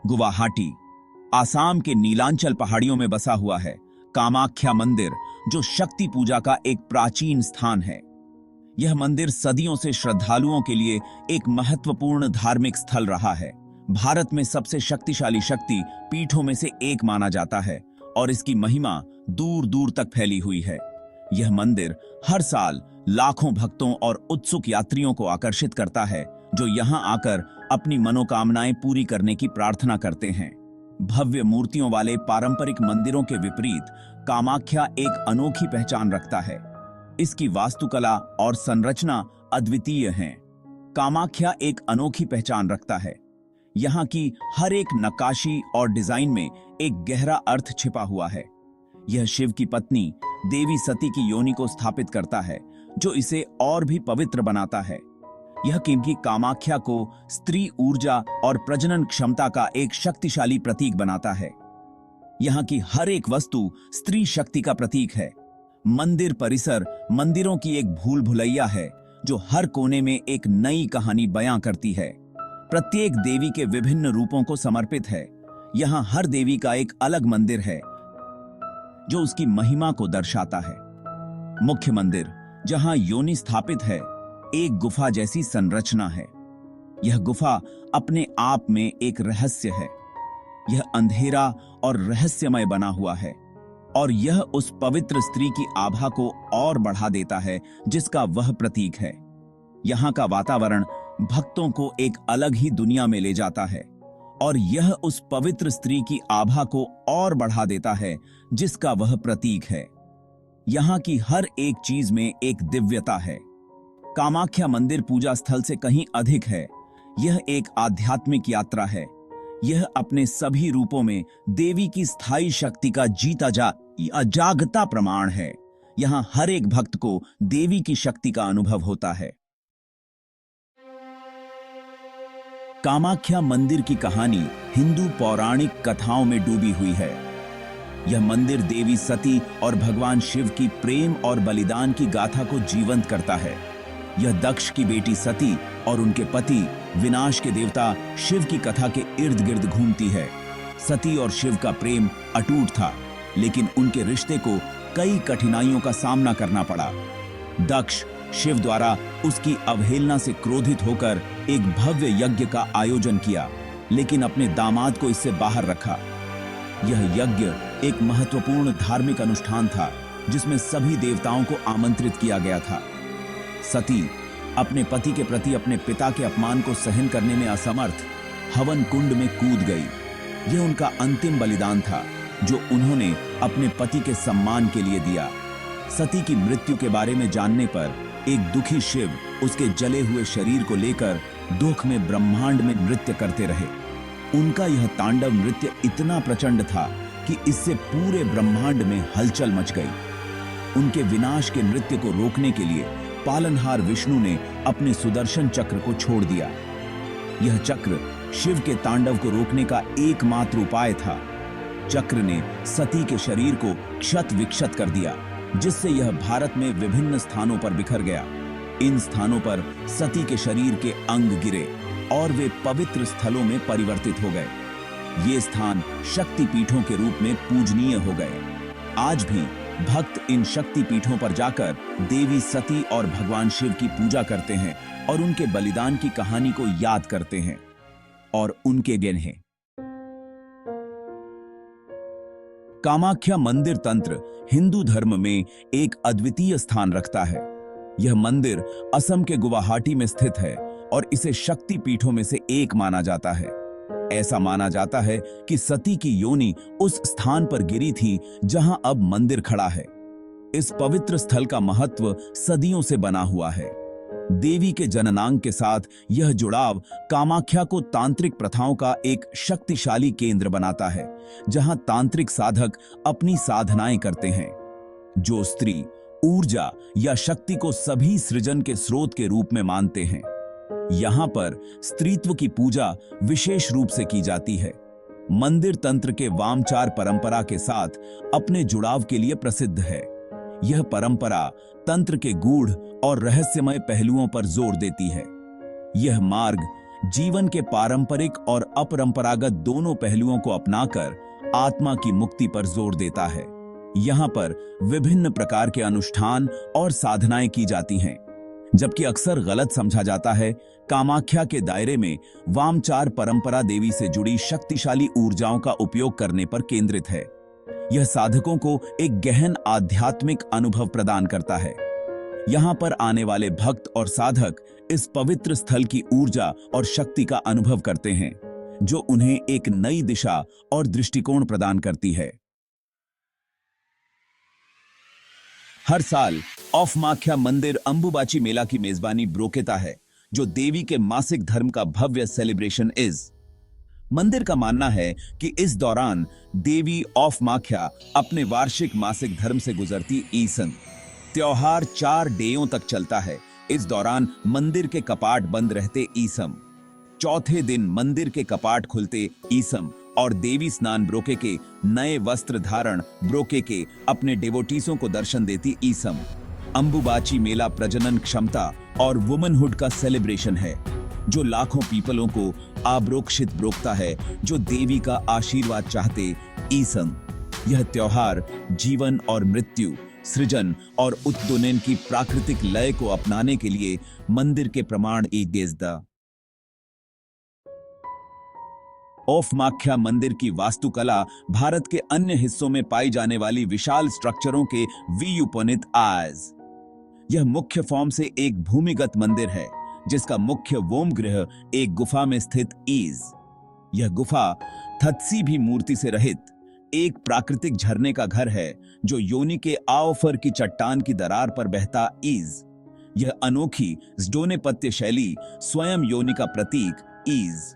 गुवाहाटी, आसाम के नीलांचल पहाड़ियों में बसा हुआ है कामाख्या मंदिर, जो शक्ति पूजा का एक प्राचीन स्थान है। यह मंदिर सदियों से श्रद्धालुओं के लिए एक महत्वपूर्ण धार्मिक स्थल रहा है। भारत में सबसे शक्तिशाली शक्ति पीठों में से एक माना जाता है और इसकी महिमा दूर दूर तक फैली हुई है। यह मंदिर हर साल लाखों भक्तों और उत्सुक यात्रियों को आकर्षित करता है, जो यहां आकर अपनी मनोकामनाएं पूरी करने की प्रार्थना करते हैं। भव्य मूर्तियों वाले पारंपरिक मंदिरों के विपरीत कामाख्या एक अनोखी पहचान रखता है। इसकी वास्तुकला और संरचना अद्वितीय हैं। कामाख्या एक अनोखी पहचान रखता है। यहाँ की हर एक नक्काशी और डिजाइन में एक गहरा अर्थ छिपा हुआ है। यह शिव की पत्नी देवी सती की योनि को स्थापित करता है, जो इसे और भी पवित्र बनाता है। यह क्योंकि कामाख्या को स्त्री ऊर्जा और प्रजनन क्षमता का एक शक्तिशाली प्रतीक बनाता है। यहाँ की हर एक वस्तु स्त्री शक्ति का प्रतीक है। मंदिर परिसर मंदिरों की एक भूल भुलैया है, जो हर कोने में एक नई कहानी बयां करती है। प्रत्येक देवी के विभिन्न रूपों को समर्पित है। यहाँ हर देवी का एक अलग मंदिर है, जो उसकी महिमा को दर्शाता है। मुख्य मंदिर, जहां योनि स्थापित है, एक गुफा जैसी संरचना है। यह गुफा अपने आप में एक रहस्य है। यह अंधेरा और रहस्यमय बना हुआ है, और यह उस पवित्र स्त्री की आभा को और बढ़ा देता है जिसका वह प्रतीक है। यहाँ का वातावरण भक्तों को एक अलग ही दुनिया में ले जाता है, और यह उस पवित्र स्त्री की आभा को और बढ़ा देता है जिसका वह प्रतीक है। यहाँ की हर एक चीज में एक दिव्यता है। कामाख्या मंदिर पूजा स्थल से कहीं अधिक है। यह एक आध्यात्मिक यात्रा है। यह अपने सभी रूपों में देवी की स्थायी शक्ति का जागता प्रमाण है। यहाँ हर एक भक्त को देवी की शक्ति का अनुभव होता है। कामाख्या मंदिर की कहानी हिंदू पौराणिक कथाओं में डूबी हुई है। यह मंदिर देवी सती और भगवान शिव की प्रेम और बलिदान की गाथा को जीवंत करता है। यह दक्ष की बेटी सती और उनके पति विनाश के देवता शिव की कथा के इर्द गिर्द घूमती है। सती और शिव का प्रेम अटूट था, लेकिन उनके रिश्ते को कई कठिनाइयों का सामना करना पड़ा। दक्ष शिव द्वारा उसकी अवहेलना से क्रोधित होकर एक भव्य यज्ञ का आयोजन किया, लेकिन अपने दामाद को इससे बाहर रखा। यह यज्ञ एक महत्वपूर्ण धार्मिक अनुष्ठान था, जिसमें सभी देवताओं को आमंत्रित किया गया था। सती अपने पति के प्रति अपने पिता के अपमान को सहन करने में असमर्थ हवन कुंड में कूद गई। यह उनका अंतिम बलिदान था, जो उन्होंने अपने पति के सम्मान के लिए दिया। सती की मृत्यु के बारे में जानने पर एक दुखी शिव उसके जले हुए शरीर को लेकर दुख में ब्रह्मांड में नृत्य करते रहे। उनका यह तांडव नृत्य इतना प्रचंड था कि इससे पूरे ब्रह्मांड में हलचल मच गई। उनके विनाश के नृत्य को रोकने के लिए पालनहार विष्णु ने अपने सुदर्शन चक्र को छोड़ दिया। यह चक्र शिव के तांडव को रोकने का एकमात्र उपाय था। चक्र ने सती के शरीर को क्षत विक्षत कर दिया, जिससे यह भारत में विभिन्न स्थानों पर बिखर गया। इन स्थानों पर सती के शरीर के अंग गिरे और वे पवित्र स्थलों में परिवर्तित हो गए। ये स्थान शक्ति पीठों के रूप में पूजनीय हो गए। आज भी भक्त इन शक्ति पीठों पर जाकर देवी सती और भगवान शिव की पूजा करते हैं और उनके बलिदान की कहानी को याद करते हैं और उनके गिने। कामाख्या मंदिर तंत्र हिंदू धर्म में एक अद्वितीय स्थान रखता है। यह मंदिर असम के गुवाहाटी में स्थित है और इसे शक्ति पीठों में से एक माना जाता है। ऐसा माना जाता है कि सती की योनि उस स्थान पर गिरी थी जहां अब मंदिर खड़ा है। इस पवित्र स्थल का महत्व सदियों से बना हुआ है। देवी के जननांग के साथ यह जुड़ाव कामाख्या को तांत्रिक प्रथाओं का एक शक्तिशाली केंद्र बनाता है, जहां तांत्रिक साधक अपनी साधनाएं करते हैं। जो स्त्री ऊर्जा या शक्ति को सभी सृजन के स्रोत के रूप में मानते हैं। यहाँ पर स्त्रीत्व की पूजा विशेष रूप से की जाती है। मंदिर तंत्र के वामचार परंपरा के साथ अपने जुड़ाव के लिए प्रसिद्ध है। यह परंपरा तंत्र के गूढ़ और रहस्यमय पहलुओं पर जोर देती है। यह मार्ग जीवन के पारंपरिक और अपरंपरागत दोनों पहलुओं को अपनाकर आत्मा की मुक्ति पर जोर देता है। यहाँ पर विभिन्न प्रकार के अनुष्ठान और साधनाएं की जाती हैं, जबकि अक्सर गलत समझा जाता है। कामाख्या के दायरे में वामचार परंपरा देवी से जुड़ी शक्तिशाली ऊर्जाओं का उपयोग करने पर केंद्रित है। यह साधकों को एक गहन आध्यात्मिक अनुभव प्रदान करता है। यहाँ पर आने वाले भक्त और साधक इस पवित्र स्थल की ऊर्जा और शक्ति का अनुभव करते हैं, जो उन्हें एक नई दिशा और दृष्टिकोण प्रदान करती है। हर साल ऑफमाख्या मंदिर अंबुबाची मेला की मेजबानी ब्रोकेता है, जो देवी के मासिक धर्म का भव्य सेलिब्रेशन इज। मंदिर का मानना है कि इस दौरान देवी ऑफमाख्या अपने वार्षिक मासिक धर्म से गुजरती ईसन। त्योहार 4 डेयों तक चलता है। इस दौरान मंदिर के कपाट बंद रहते ईसम। चौथे दिन मंदिर के कपाट खुलते ईसम और देवी स्नान ब्रोके के नए वस्त्र धारण ब्रोके के अपने डिवोटीसों को दर्शन देती ईसम। अंबुबाची मेला प्रजनन क्षमता और वुमनहुड का सेलिब्रेशन है, जो लाखों पीपलों को आब्रोक्षित ब्रोकता है, जो देवी का आशीर्वाद चाहते ईसम। यह त्योहार जीवन और मृत्यु, सृजन और उत्तुलन की प्राकृतिक लय को अपनाने के लिए मंदिर के प्रमाण गेजदा। ऑफमाख्या मंदिर की वास्तुकला भारत के अन्य हिस्सों में पाई जाने वाली विशाल स्ट्रक्चरों के वियुपनित आज। यह मुख्य फॉर्म से एक भूमिगत मंदिर है, जिसका मुख्य वोम गृह एक गुफा में स्थित ईज। यह गुफा थत्सी भी मूर्ति से रहित एक प्राकृतिक झरने का घर है, जो योनि के आओफर की चट्टान की दरार पर बहता ईज। यह अनोखी ज़्डोनेपत्य शैली स्वयं योनि का प्रतीक ईज।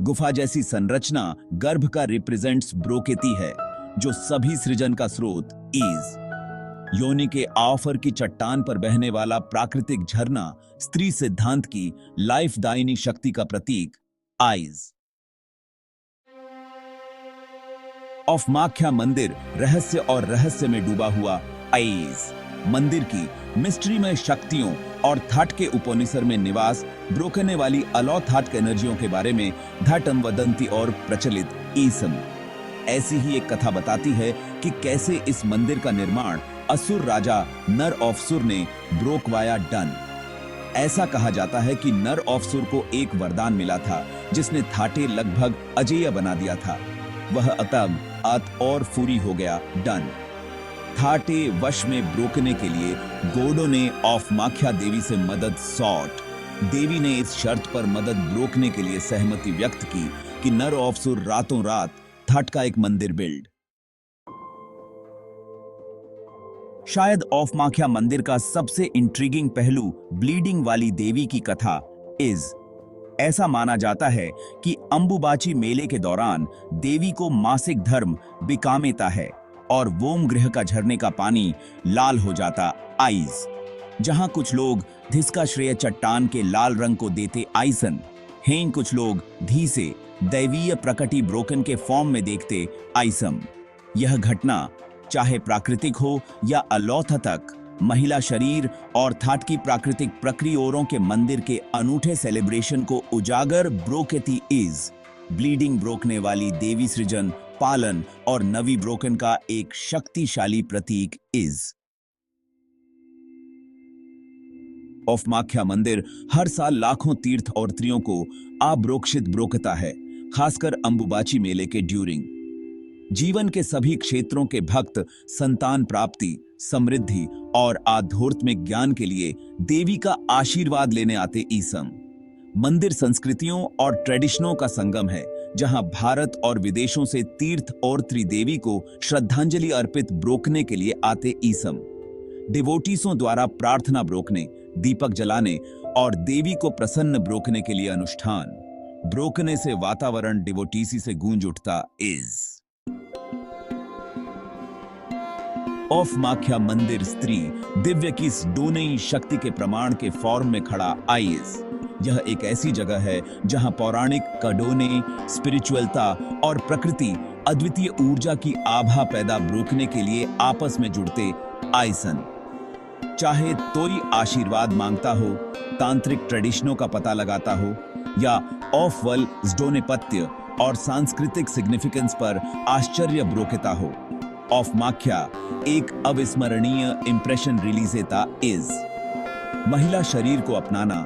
गुफा जैसी संरचना गर्भ का रिप्रेजेंट्स ब्रोकेती है, जो सभी सृजन का स्रोत ईज। योनि के आओफर की चट्टान पर बहने वाला प्राकृतिक झरना स्त्री सिद्धांत की लाइफदायिनी शक्ति का प्रतीक आइज। ऑफमाख्या मंदिर रहस्य और रहस्य में डूबा हुआ आइज। मंदिर की मिस्ट्रीमय शक्तियों और थाट के उपनिषद में निवास ब्रोकने वाली अलौथाट एनर्जियों के बारे में धटम वदंती और प्रचलित ईसम। ऐसी ही एक कथा बताती है कि कैसे इस मंदिर का निर्माण असुर राजा नर ऑफसुर ने ब्रोकवाया डन। ऐसा कहा जाता है कि नर ऑफसुर को एक वरदान मिला था, जिसने थाटे लगभग अजेय बना दिया था। वह अतः अत और फूरी हो गया डन। थाटे वश में ब्रोकने के लिए गोडो ने ऑफमाख्या देवी से मदद सौट। देवी ने इस शर्त पर मदद ब्रोकने के लिए सहमति व्यक्त की कि नर ऑफसुर रातों रात थाट का एक मंदिर बिल्ड। शायद ऑफमाख्या मंदिर का सबसे इंट्रिगिंग पहलू ब्लीडिंग वाली देवी की कथा इज। ऐसा माना जाता है कि अंबुबाची मेले के दौरान देवी को मासिक धर्म बिकामेता है और वोम गृह का झरने का पानी लाल हो जाता आइज। जहां कुछ लोग धिसका श्रेय चट्टान के लाल रंग को देते आइसन, हें कुछ लोग धी से दैवीय प्रकटी ब्रोकन के फॉर्म में देखते आइसम। यह घटना चाहे प्राकृतिक हो या अलौथतक, महिला शरीर और थाट की प्राकृतिक प्रक्रियों के मंदिर के अनूठे सेलिब्रेशन को उजागर ब्रोकेती इज। ब्लीडिंग ब्रोकने वाली देवी सृजन, पालन और नवी ब्रोकन का एक शक्तिशाली प्रतीक इज। ऑफमाख्या मंदिर हर साल लाखों तीर्थ और स्त्रियों को आब्रोक्षित ब्रोकता है, खासकर अंबुबाची मेले के ड्यूरिंग। जीवन के सभी क्षेत्रों के भक्त संतान प्राप्ति, समृद्धि और आध्यात्मिक ज्ञान के लिए देवी का आशीर्वाद लेने आते ईसम। मंदिर संस्कृतियों और ट्रेडिशनों का संगम है, जहां भारत और विदेशों से तीर्थ और त्रिदेवी को श्रद्धांजलि अर्पित ब्रोकने के लिए आते ईसम। डिवोटीसों द्वारा प्रार्थना ब्रोकने, दीपक जलाने और देवी को प्रसन्न ब्रोकने के लिए अनुष्ठान। ब्रोकने से वातावरण डिवोटीसी से गूंज उठता इज। ऑफमाख्या मंदिर स्त्री दिव्य की डोनेई शक्ति के प्रमाण के फॉर्म में खड़ा आइज। यह एक ऐसी जगह है जहां पौराणिक कडोने, स्पिरिचुअलता और प्रकृति अद्वितीय ऊर्जा की आभा पैदा ब्रोकने के लिए आपस में जुड़ते आइसन। चाहे कोई आशीर्वाद मांगता हो, तांत्रिक ट्रेडिशनों का पता लगाता हो या ऑफ वल ज़्डोनेपत्य और सांस्कृतिक सिग्निफिकेंस पर आश्चर्य ब्रोकेता हो। ऑफ माख्या एक अविस्मरणीय इंप्रेशन रिलीजेता इज महिला शरीर को अपनाना,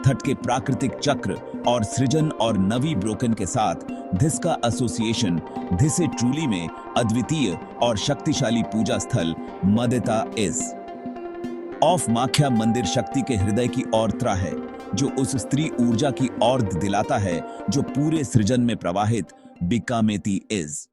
थट के प्राकृतिक चक्र और सृजन और नवी ब्रोकन के साथ धिस का एसोसिएशन धिसे ट्रूली में अद्वितीय और शक्तिशाली पूजा स्थल मदेता इज। ऑफ माख्या मंदिर शक्ति के हृदय की औरत्रा है, जो उस स्त्री ऊर्जा की ओर दिलाता है जो पूरे सृजन में प्रवाहित बिकामेती इज।